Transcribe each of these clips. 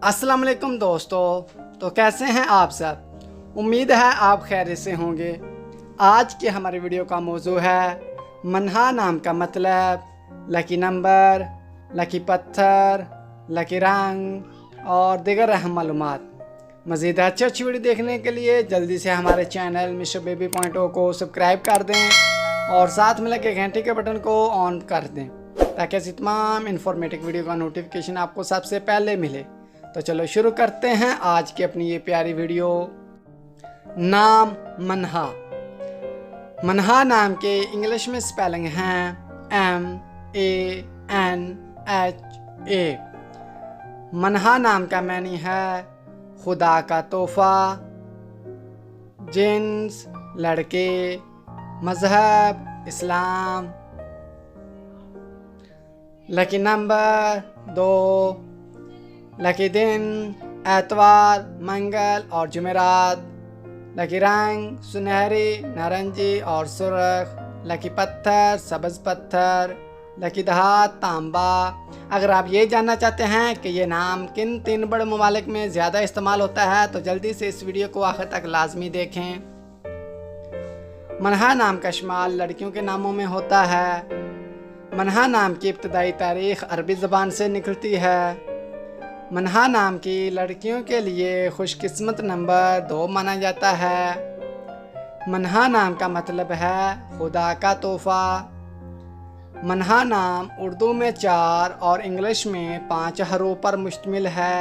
अस्सलाम वालेकुम दोस्तों, तो कैसे हैं आप सब। उम्मीद है आप खैरियत से होंगे। आज के हमारे वीडियो का मौजू है मनहा नाम का मतलब, लकी नंबर, लकी पत्थर, लकी रंग और दीगर अहम मालूमात। मज़ीद अच्छी वीडियो देखने के लिए जल्दी से हमारे channel mister baby point O को सब्सक्राइब कर दें और साथ में लगे घंटी के बटन को ऑन कर दें ताकि ऐसी तमाम इन्फॉर्मेटिव वीडियो का नोटिफिकेशन आपको सबसे पहले मिले। तो चलो शुरू करते हैं आज की अपनी ये प्यारी वीडियो। नाम मनहा। मनहा नाम के इंग्लिश में स्पेलिंग हैं MANHA। मनहा नाम का मैनी है खुदा का तोहफा, जिन्स लड़के, मजहब इस्लाम। लकी नंबर 2, लकी दिन एतवार, मंगल और जुमेरात। लकी रंग सुनहरी, नारंगी और सुर्ख। लकी पत्थर सब्ज़ पत्थर। लकी धात तांबा। अगर आप ये जानना चाहते हैं कि ये नाम किन 3 बड़े ममालिक में ज़्यादा इस्तेमाल होता है तो जल्दी से इस वीडियो को आखिर तक लाजमी देखें। मनहा नाम का इस्तेमाल लड़कियों के नामों में होता है। मनहा नाम की इब्तदाई तारीख़ अरबी ज़बान से निकलती है। मनहा नाम की लड़कियों के लिए खुशकिस्मत नंबर 2 माना जाता है। मनहा नाम का मतलब है खुदा का तोहफा। मनहा नाम उर्दू में 4 और इंग्लिश में 5 हरूफ पर मुश्तमिल है।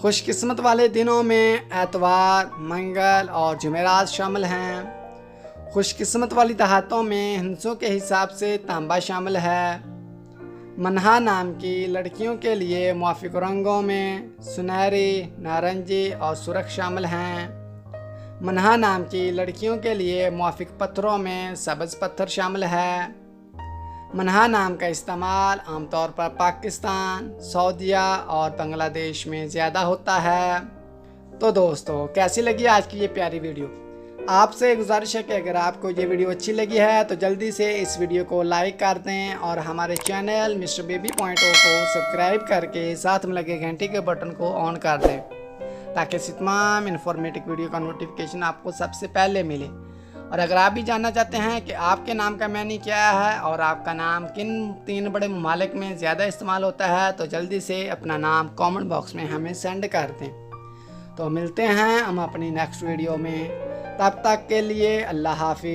खुशकिस्मत वाले दिनों में एतवार, मंगल और जुमेरात शामिल हैं। खुशकिस्मत वाली दहातों में हिंसों के हिसाब से तांबा शामिल है। मनहा नाम की लड़कियों के लिए मुआफ़िक रंगों में सुनहरी, नारंगी और सुर्ख शामिल हैं। मनहा नाम की लड़कियों के लिए मुआफ़िक पत्थरों में सब्ज़ पत्थर शामिल है। मनहा नाम का इस्तेमाल आमतौर पर पाकिस्तान, सऊदीया और बांग्लादेश में ज़्यादा होता है। तो दोस्तों, कैसी लगी आज की ये प्यारी वीडियो। आपसे गुजारिश है कि अगर आपको ये वीडियो अच्छी लगी है तो जल्दी से इस वीडियो को लाइक कर दें और हमारे channel mister baby point O को सब्सक्राइब करके साथ में लगे घंटी के बटन को ऑन कर दें ताकि तमाम इन्फॉर्मेटिव वीडियो का नोटिफिकेशन आपको सबसे पहले मिले। और अगर आप भी जानना चाहते हैं कि आपके नाम का मैनी क्या है और आपका नाम किन 3 बड़े ममालिक में ज़्यादा इस्तेमाल होता है तो जल्दी से अपना नाम कमेंट बॉक्स में हमें सेंड कर दें। तो मिलते हैं हम अपनी नेक्स्ट वीडियो में, तब तक के लिए अल्लाह हाफिज़।